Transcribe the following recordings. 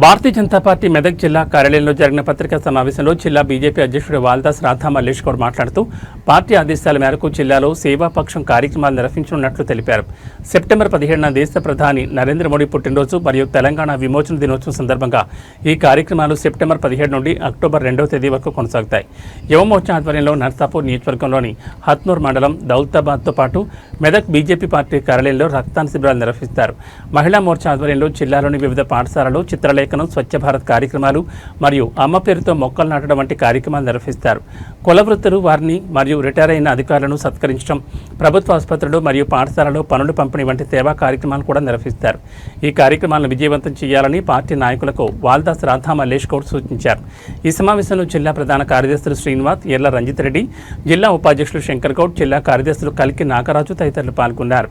Bharatiya Janata party Medak జిల్లా కార్యాలయంలో జరిగిన పత్రికా సమావేశంలో జిల్లా బీజేపీ అధ్యక్షుడు వాల్దాస్ రాధా మల్లేష్ గౌడ్ మాట్లాడుతూ పార్టీ ఆదేశాల మేరకు జిల్లాలో సేవాపక్షం కార్యక్రమాలు నిర్వహించనున్నట్లు తెలిపారు. సెప్టెంబర్ 17న దేశ ప్రధాని నరేంద్ర మోడీ పుట్టినరోజు మరియు తెలంగాణ విమోచన దినోత్సవం సందర్భంగా ఈ కార్యక్రమాలు సెప్టెంబర్ 17 నుండి అక్టోబర్ 2వ తేదీ వరకు కొనసాగుతాయి. యువమోర్చా ఆధ్వర్యంలో నర్సాపూర్ నియోజకవర్గంలోని హత్నూర్ మండలం దౌలతాబాద్తో పాటు మెదక్ బీజేపీ పార్టీ కార్యాలయంలో రక్తదాన శిబిరాలు నిర్వహిస్తారు. మహిళా మోర్చా ఆధ్వర్యంలో జిల్లాలోని వివిధ పాఠశాలలు చిత్రలేఖనం, స్వచ్ఛ భారత్ కార్యక్రమాలు మరియు అమ్మ పేరుతో మొక్కలు నాటడం వంటి కార్యక్రమాలు నిర్వహిస్తారు. కుల వృత్తులు వారిని మరియు రిటైర్ అయిన అధికారులను సత్కరించడం, ప్రభుత్వ ఆసుపత్రులు మరియు పాఠశాలలో పనులు పంపిణీ వంటి సేవా కార్యక్రమాలు కూడా నిర్వహిస్తారు. ఈ కార్యక్రమాలను విజయవంతం చేయాలని పార్టీ నాయకులకు వాల్దాస్ రాధా మల్లేష్ గౌడ్ సూచించారు. ఈ సమావేశంలో జిల్లా ప్రధాన కార్యదర్శులు శ్రీనివాస్, ఎర్ల రంజిత్ రెడ్డి, జిల్లా ఉపాధ్యక్షులు శంకర్ గౌడ్, జిల్లా కార్యదర్శులు కలికి నాగరాజు తదితరులు పాల్గొన్నారు.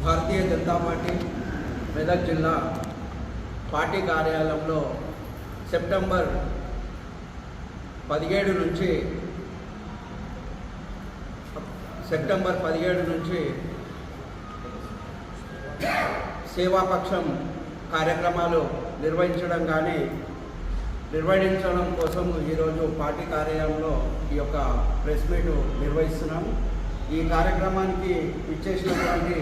భారతీయ జనతా పార్టీ మెదక్ జిల్లా పార్టీ కార్యాలయంలో సెప్టెంబర్ 17 నుంచి సేవాపక్షం కార్యక్రమాలు నిర్వహించడం కోసం ఈరోజు పార్టీ కార్యాలయంలో ఈ యొక్క ప్రెస్ మీట్ నిర్వహిస్తున్నాము. ఈ కార్యక్రమానికి ఇచ్చేసినటువంటి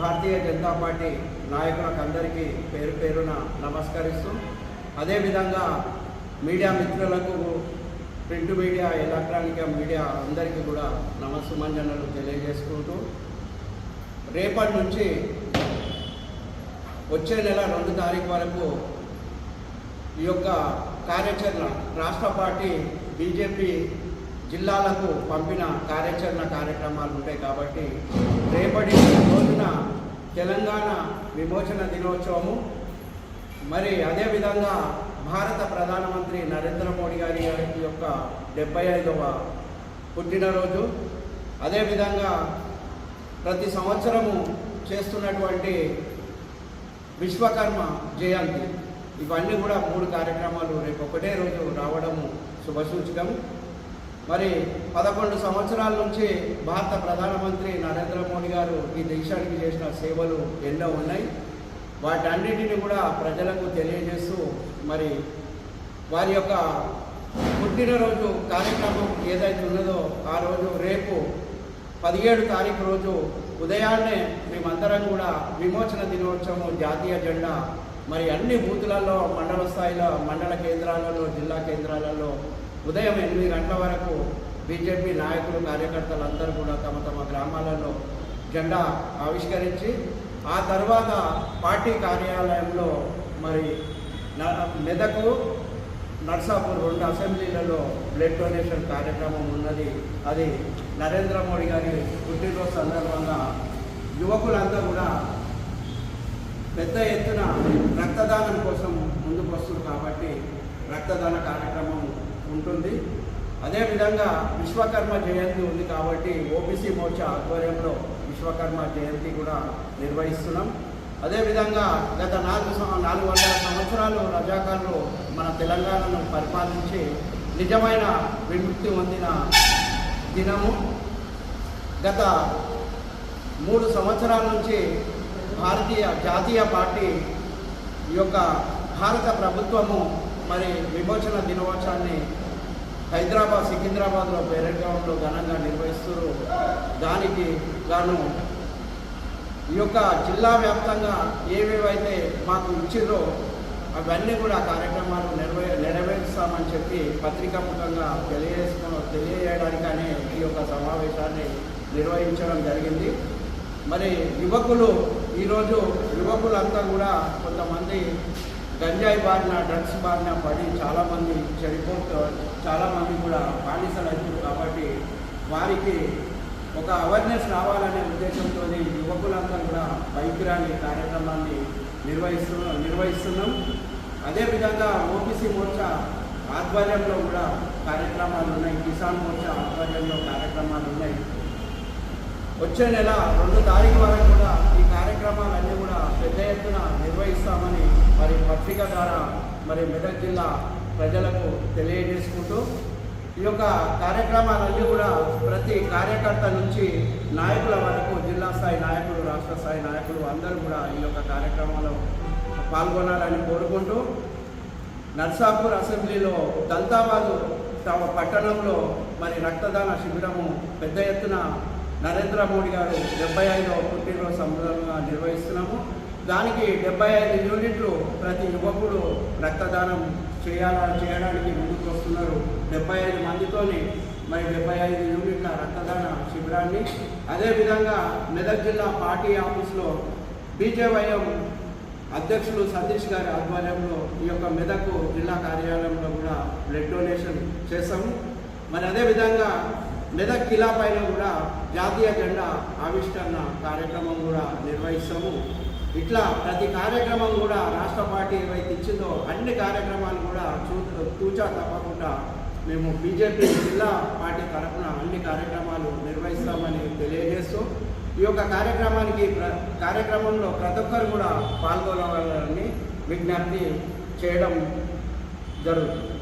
భారతీయ జనతా పార్టీ నాయకులకు అందరికీ పేరు పేరున నమస్కరిస్తూ, అదేవిధంగా మీడియా మిత్రులకు, ప్రింట్ మీడియా, ఎలక్ట్రానిక్ మీడియా అందరికీ కూడా నమస్సుమంజనలు తెలియజేసుకుంటూ, రేపటి నుంచి వచ్చే నెల 2 తారీఖు వరకు ఈ యొక్క కార్యాచరణ రాష్ట్ర పార్టీ బీజేపీ జిల్లాలకు పంపిన కార్యక్రమాలు ఉంటాయి. కాబట్టి రేపటి రోజున తెలంగాణ విమోచన దినోత్సవము, మరి అదేవిధంగా భారత ప్రధానమంత్రి నరేంద్ర మోడీ గారి యొక్క 75వ పుట్టినరోజు, అదేవిధంగా ప్రతి సంవత్సరము చేస్తున్నటువంటి విశ్వకర్మ జయంతి, ఇవన్నీ కూడా 3 కార్యక్రమాలు రేపు ఒకటే రోజు రావడము శుభసూచకం. మరి 11 సంవత్సరాల నుంచి భారత ప్రధానమంత్రి నరేంద్ర మోడీ గారు ఈ దేశానికి చేసిన సేవలు ఎన్నో ఉన్నాయి. వాటన్నిటిని కూడా ప్రజలకు తెలియజేస్తూ, మరి వారి యొక్క పుట్టినరోజు కార్యక్రమం ఏదైతే ఉన్నదో ఆ రోజు రేపు 17 తారీఖు రోజు ఉదయాన్నే మేమందరం కూడా విమోచన దినోత్సవం జాతీయ జెండా మరి అన్ని బూతులలో, మండల స్థాయిలో, మండల కేంద్రాలలో, జిల్లా కేంద్రాలలో ఉదయం 8 గంటల వరకు బీజేపీ నాయకులు, కార్యకర్తలు అందరూ కూడా తమ తమ గ్రామాలలో జెండా ఆవిష్కరించి, ఆ తర్వాత పార్టీ కార్యాలయంలో మరి మెదకు, నర్సాపూర్ 2 అసెంబ్లీలలో బ్లడ్ డొనేషన్ కార్యక్రమం ఉన్నది. అది నరేంద్ర మోడీ గారి పుట్టినరోజు సందర్భంగా యువకులంతా కూడా పెద్ద ఎత్తున రక్తదానం కోసం ముందుకు వస్తుంది. కాబట్టి రక్తదాన కార్యక్రమం ఉంటుంది. అదేవిధంగా విశ్వకర్మ జయంతి ఉంది కాబట్టి ఓబీసీ మోర్చా ఆధ్వర్యంలో విశ్వకర్మ జయంతి కూడా నిర్వహిస్తున్నాం. అదేవిధంగా గత 400 సంవత్సరాలు రజాకారులు మన తెలంగాణను పరిపాలించి నిజమైన విముక్తి పొందిన దినము. గత 3 సంవత్సరాల నుంచి జాతీయ పార్టీ ఈ యొక్క భారత ప్రభుత్వము మరి విమోచన దినోత్సవాన్ని హైదరాబాద్, సికింద్రాబాద్లో పేరెంట్ గ్రౌండ్లో ఘనంగా నిర్వహిస్తారు. దానికి గాను ఈ యొక్క జిల్లా వ్యాప్తంగా ఏవేవైతే మాకు ఇచ్చిర్రో అవన్నీ కూడా కార్యక్రమాలు నెరవేరుస్తామని చెప్పి పత్రికాముఖంగా తెలియజేయడానికనే ఈ యొక్క సమావేశాన్ని నిర్వహించడం జరిగింది. మరి ఈరోజు యువకులంతా కూడా కొంతమంది గంజాయి బారిన, డ్రగ్స్ బారిన పడి చాలామంది చాలామంది కూడా బానిసలు అవుతారు. కాబట్టి వారికి ఒక అవేర్నెస్ రావాలనే ఉద్దేశంతో యువకులంతా కూడా బైక్ ర్యాలీ కార్యక్రమాన్ని నిర్వహిస్తున్నాం. అదేవిధంగా ఓబీసీ మోర్చా ఆధ్వర్యంలో కూడా కార్యక్రమాలు ఉన్నాయి. కిసాన్ మోర్చా ఆధ్వర్యంలో కార్యక్రమాలు ఉన్నాయి. వచ్చే నెల 2 తారీఖు వరకు కూడా ఈ కార్యక్రమాలన్నీ కూడా పెద్ద ఎత్తున నిర్వహిస్తామని మరి పత్రిక ద్వారా మరి మెదక్ జిల్లా ప్రజలకు తెలియజేసుకుంటూ, ఈ యొక్క కార్యక్రమాలన్నీ కూడా ప్రతి కార్యకర్త నుంచి నాయకుల వరకు, జిల్లా స్థాయి నాయకులు, రాష్ట్ర స్థాయి నాయకులు అందరూ కూడా ఈ యొక్క కార్యక్రమంలో పాల్గొనాలని కోరుకుంటూ నర్సాపూర్ అసెంబ్లీలో దంతాబాదు పట్టణంలో మరి రక్తదాన శిబిరము పెద్ద ఎత్తున నరేంద్ర మోడీ గారు 75వ పుట్టినరోజు సందర్భంగా నిర్వహిస్తున్నాము. దానికి 75 యూనిట్లు ప్రతి యువకుడు రక్తదానం చేయడానికి ముందుకు వస్తున్నారు. 75 మందితోని మరి 75 యూనిట్ల రక్తదాన శిబిరాన్ని అదేవిధంగా మెదక్ జిల్లా పార్టీ ఆఫీస్లో బీజేవైఎం అధ్యక్షులు సతీష్ గారి ఆధ్వర్యంలో ఈ యొక్క మెదక్ జిల్లా కార్యాలయంలో కూడా బ్లడ్ డొనేషన్ చేస్తాము. మరి అదేవిధంగా మెదక్ కిలా పైన కూడా జాతీయ జెండా ఆవిష్కరణ కార్యక్రమం కూడా నిర్వహిస్తాము. ఇట్లా ప్రతి కార్యక్రమం కూడా రాష్ట్ర పార్టీ ఏవైతే ఇచ్చిందో అన్ని కార్యక్రమాలు కూడా తూచా తప్పకుండా మేము బీజేపీ జిల్లా పార్టీ తరఫున అన్ని కార్యక్రమాలు నిర్వహిస్తామని తెలియజేస్తూ ఈ యొక్క కార్యక్రమంలో ప్రతి ఒక్కరు కూడా పాల్గొనాలని విజ్ఞప్తి చేయడం జరుగుతుంది.